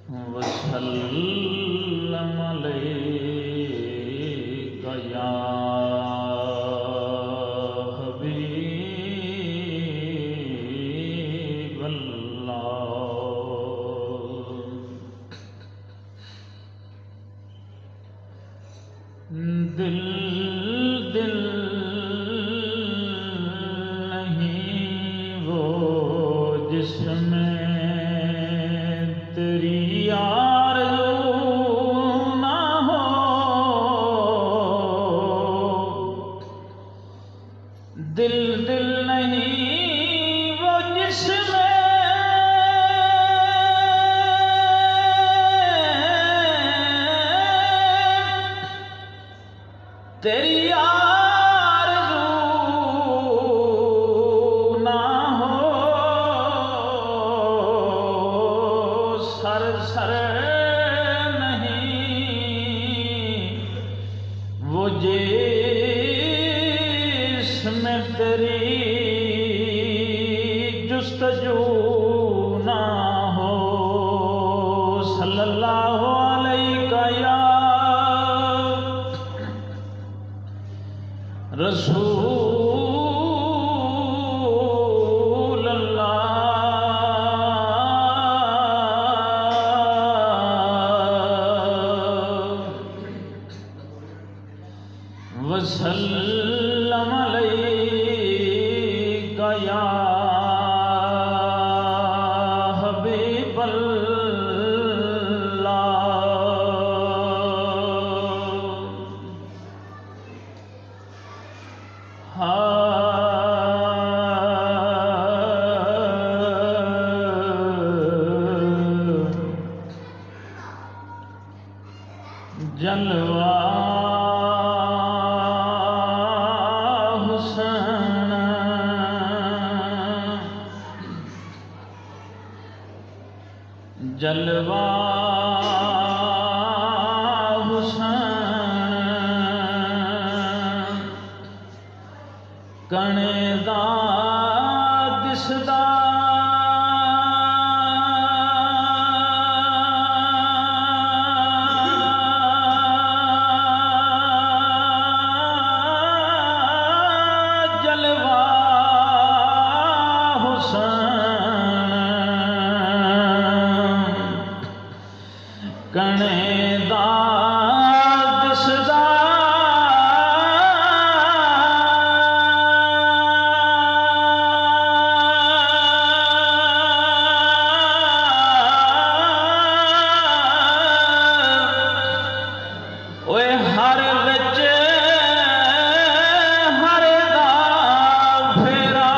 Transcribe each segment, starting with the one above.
वसल्लम अलैका या दिल दिल नहीं वो जिसमें तेरी आरज़ू ना हो। दिल दिल नहीं वो जिसमें तेरी आरज़ू ना हो। सर सर नहीं वो जिसमें तेरी जुस्तजू ना हो। सल्लल्लाहु अलैका या रसूल अल्लाह। वसल्लम अलैका या हबीब जलवा हुसैन जलवा हुसैन कणे दा दिसदा कणे दा दिसदा ओए हर विच हर दा फेरा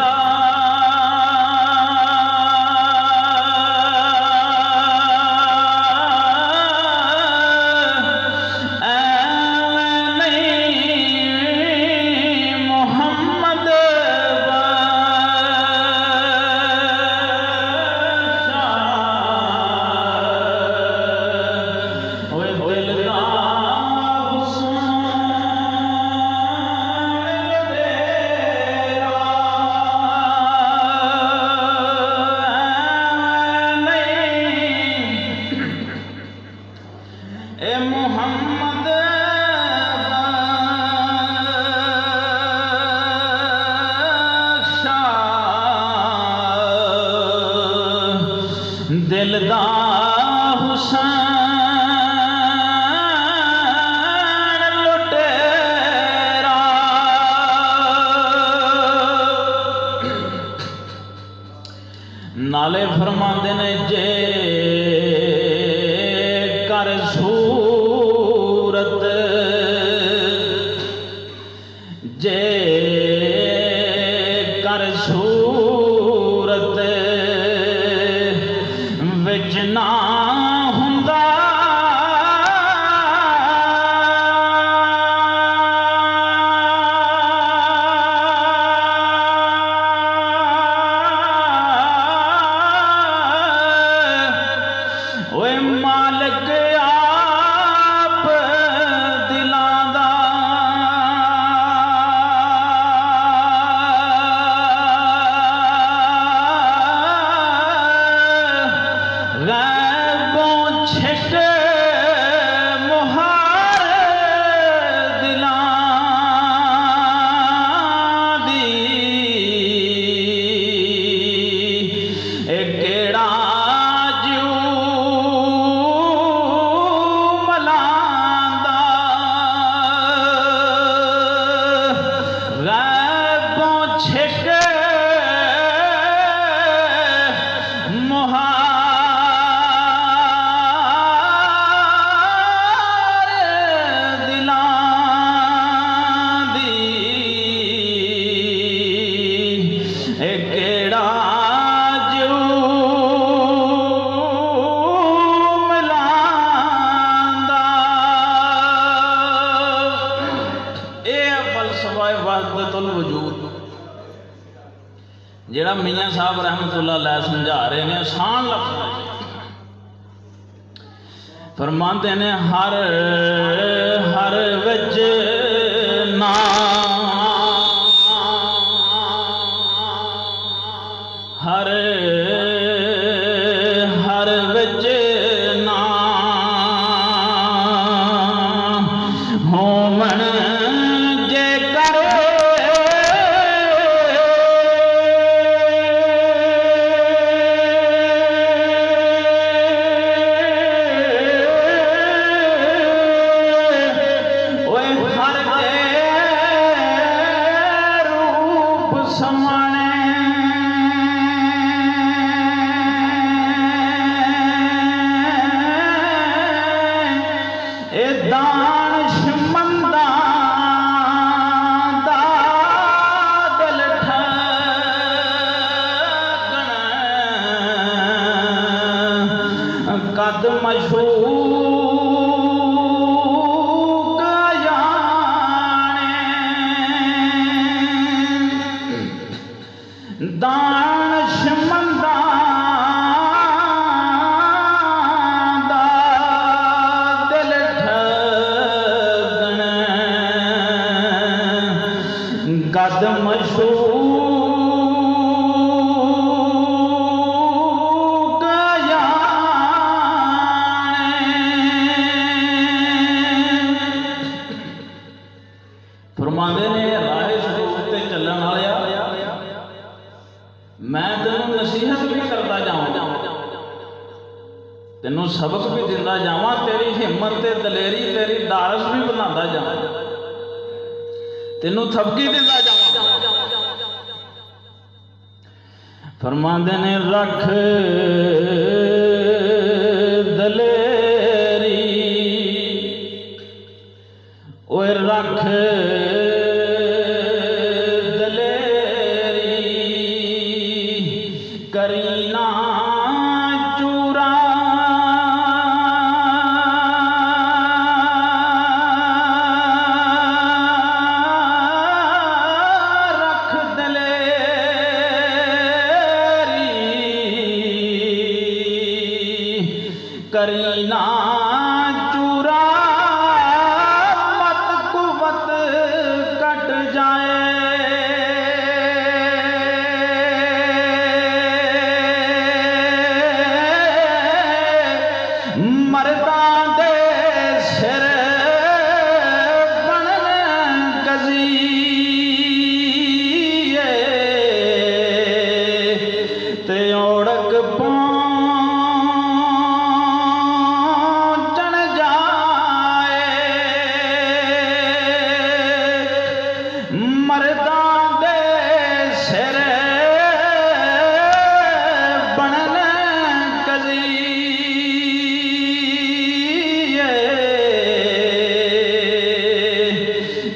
दिल दा हुसैन लुटेरा नाले फरमांदे ने जे कर सूरत जे कर सूरत विच ना हुंदा ओए मालिक आप दिलां दा गैर मियाँ साहब रहमतुल्लाह अलैह समझा रहे हैं आसान लफ्ज़ है। फरमाते ने हर हर विच ना हर हर विच ना होमन जे करे कद मशूक याने दानशमंदा दा दिल ठगण कद मशूक फरमाते ने राह सरूप ते चलण वालिया मैं तेनों नसीहत भी करता जाऊँ तेनों सबक भी दिंदा जावां तेरी हिम्मत ते दलेरी तेरी दारस भी बनाता जावां तेनों थपकी दिंदा जावां। फरमाते ने रख दलेरी ओए रख करीना चूरा रख दलेरी करीना चूरा मत कुवत कट जाए मर्दां दे सिर बनन गज़ीए ते ओड़क पहुंचण जाए मर्दां दे सिर बनन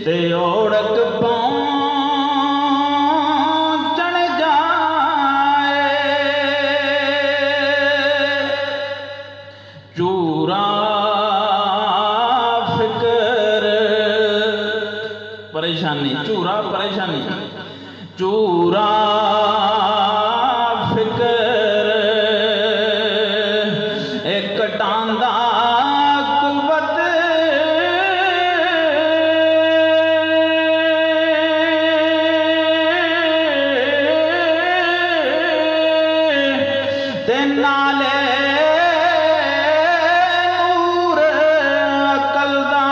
ते ओड़क पहुंचण जाए चूरा फिकर परेशानी चूरा परेशानी चूरा फिकर एक टांदा नाले नूर अकल दा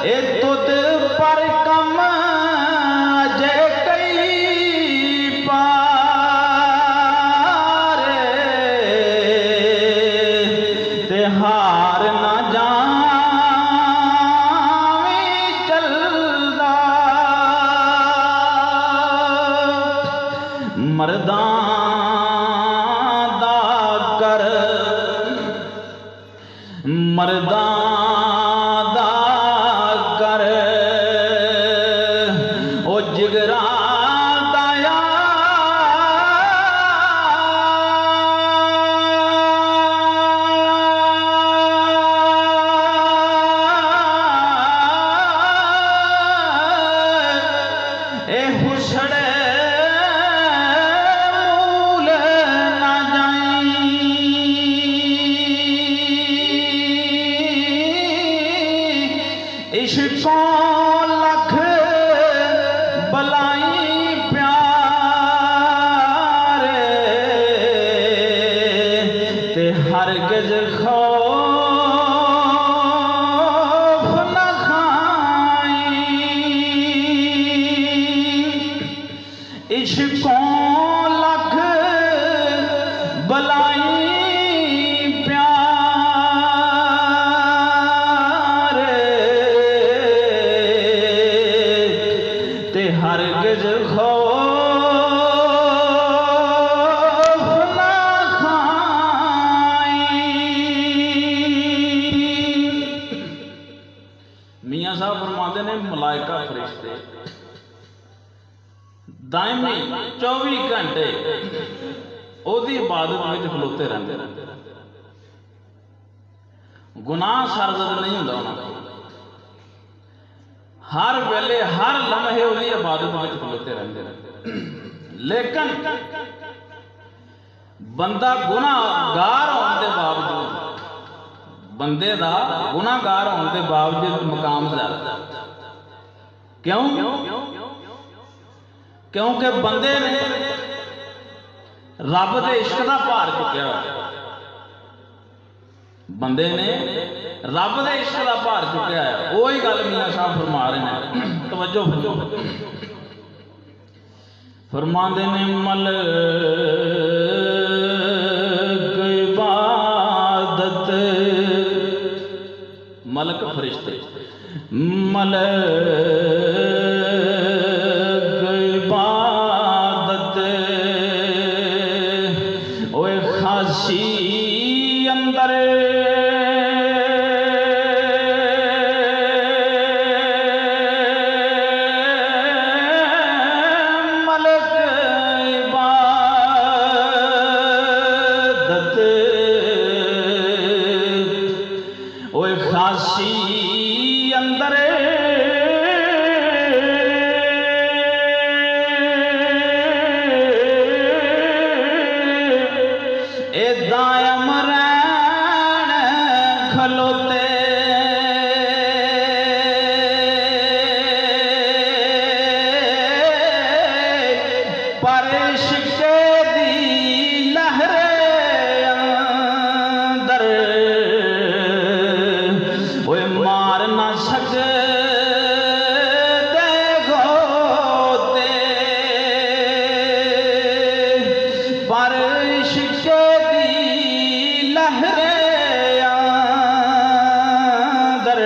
ए तुद पर कम जे कई पारे ते हार ना जा मर्दां दा कर मर्दां दा कर ओ जिगरा दाया हुसड़े मूल ना जाई इश्कों लख बलाई प्यारे ते हरगिज़ खौफ न खाई इश्कों लख बलाई प्यारे ते हरगिज़ खौफ न खाई। मियाँ साहब फरमाते ने मलाइका फरिश्ते दायमी 24 घंटे ओदी इबादत में खलोते रहते गुनाह सरजद नहीं होता उन्होंने हर वेले हर लम्हे ओदी इबादत में खलोते रहते लेकिन बंदा गुनाहगार होने के बावजूद बंदे का गुनाहगार होने के बावजूद मकाम ज्यादा क्यों क्योंकि बंदे ने रब के इश्क का भार चुकया बंदे ने रब के इश्क का भार चुकया है वही गल मियाँ साहब फरमा रहे हैं तवज्जो फरमाते ने इबादत मलक फरिश्ते इबादत ओए खासी अंदर मलक इबादत ओए खासी अंदर ए दायम रैन खलोते पर इश्क़ दी लहरे अंदर ओए मार ना सकते गोते पर इश्क़ दी लहरे अंदर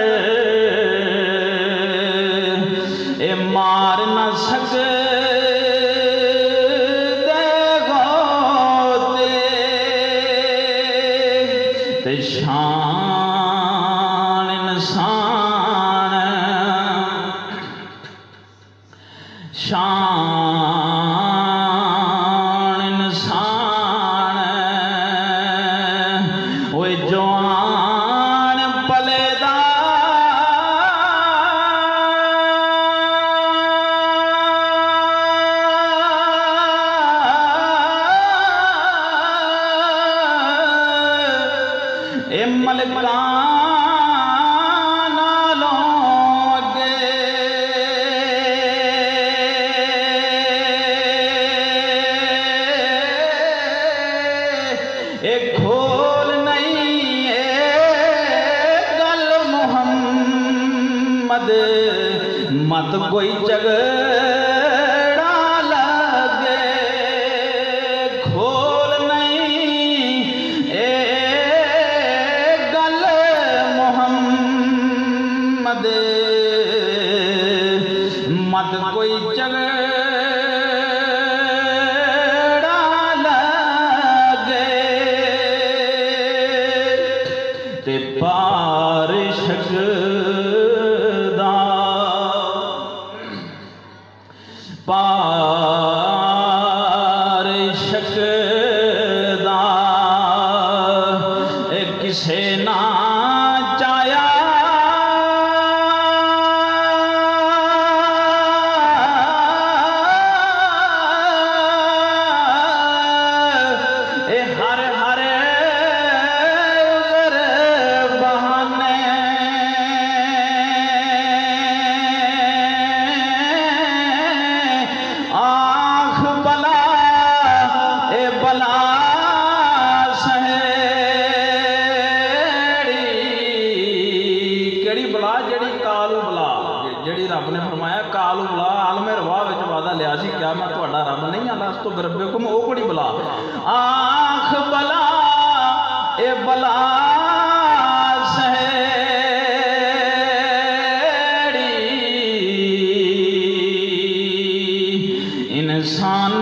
ए मार ना सकते गोते ते शान इंसान शान इंसान ओए जवान पलेदा ए मलका नालों अगे ए खोल नहीं ए गल मुहम्मद मत कोई झगड़ा लगे खोल नहीं ए गल मुहम्मद मत कोई झगड़ा लगे ते बारिश दा बारिश दा किसे ना चाया वादा लिया सी क्या मैं तुहाडा रब नहीं आला अस तो बिरब्बिकुम ओ कोड़ी बला आख बला ए बला सहेड़ी इंसान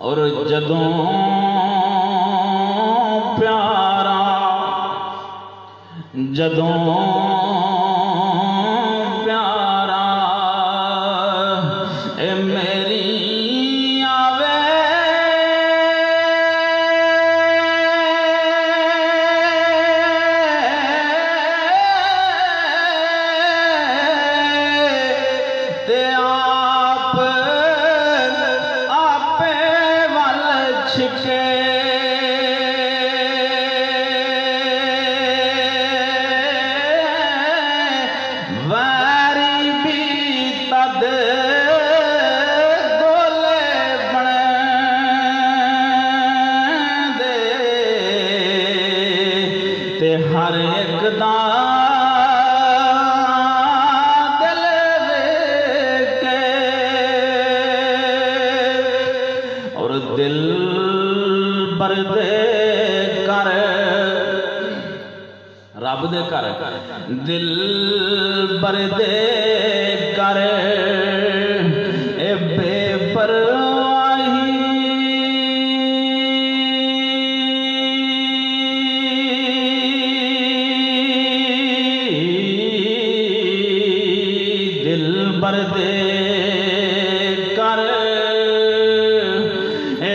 और जदों प्यारा जदों प्यारा ए मेरी आवे ते आप छिके वैरी भी तद गोले बने दे ते हर एक दा दिल वेखे और दिल बरदे कर रब दे कर दिल बरदे कर ए बेपरवाही दिल बरदे कर ए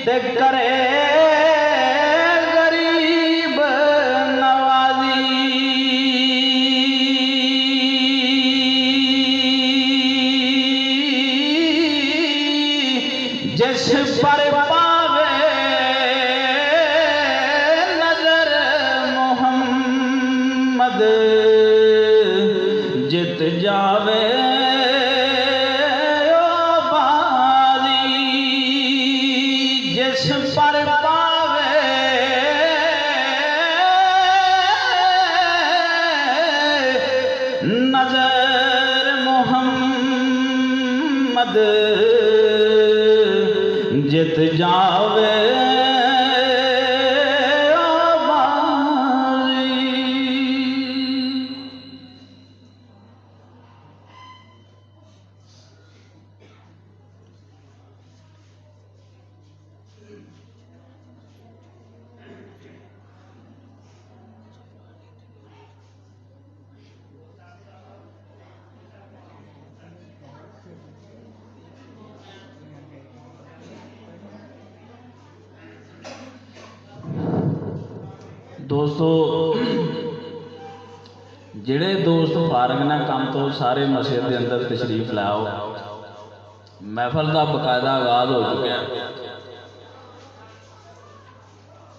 ते करे गरीब नवाजी जिस पर पावे नजर मोहम्मद जित जावे जिस पर पावे नजर मोहम्मद जित जावे दोस्तों जिहड़े दोस्त फारग ने काम तो सारे मस्जिद के अंदर तशरीफ लाओ महफल का बकायदा आगाज हो चुका है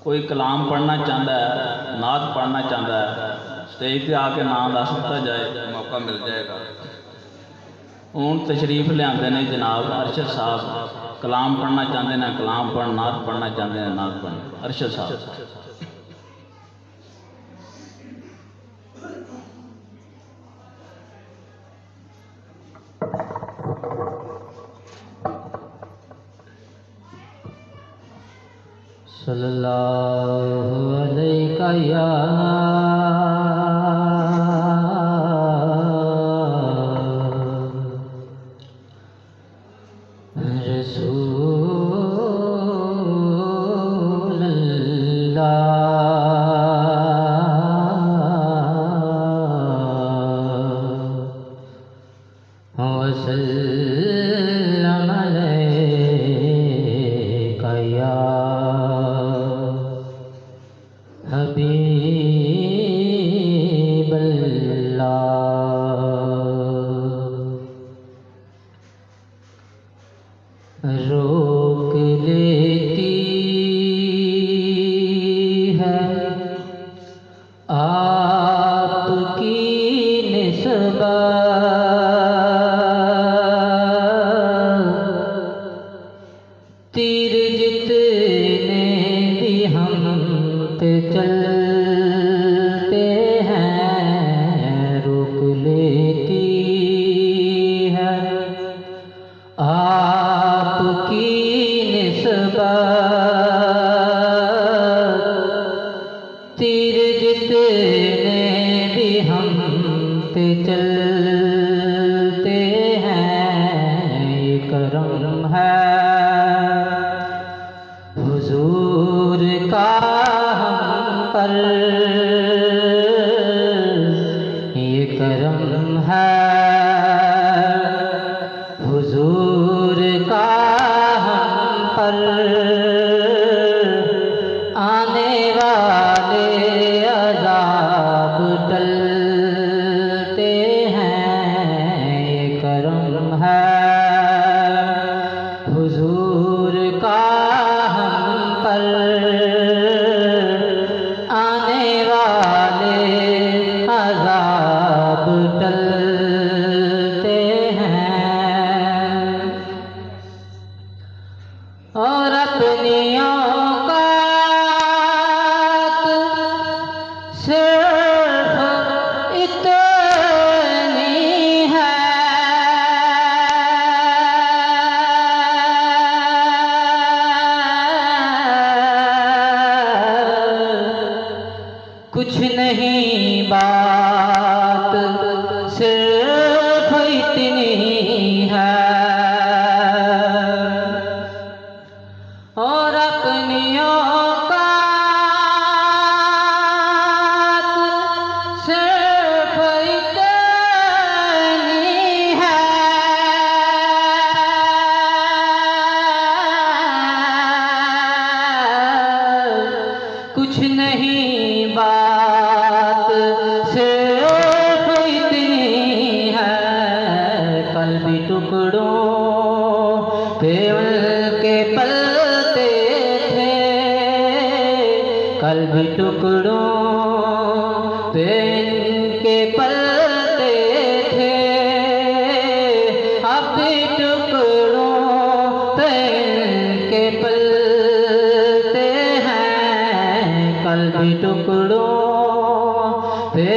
कोई कलाम पढ़ना चाहता है नात पढ़ना चाहता है स्टेज पर आके नाम दस दिता जाए मौका मिल जाएगा हूँ तशरीफ लियाते ने जनाब अरशद साहब कलाम पढ़ना चाहते हैं कलाम पढ़ नात पढ़ना चाहते हैं नात पढ़ अरशद साहब सल्लल्लाहु अलैहि या रसूल अल्लाह वसल्लम अलैका या हबीबल्लाह रोक लेती है आपकी तीर जितने भी हम पे चलते हैं रोक लेती है आपकी निस्बत। तीर जितने भी हम पे चलते हैं ये करम है हुजूर का हम पर, ये करम है हुजूर का हम पर। आने वाले अज़ाब टलते हैं ये करम है हुजूर का हम पर। आने वाले अज़ाब टलते हैं और अपनी औकात सिर्फ इतनी है कुछ नहीं बात सिर्फ इतनी है और अपनी औकात सिर्फ इतनी है कुछ नहीं बात सिर्फ इतनी है। कल्बी टुकड़ों पे उनके पलते थे, कल्बी टुकड़ों पे इनके पलते थे, अब भी टुकड़ों पे इनके पलते हैं। कल्बी टुकड़ों पे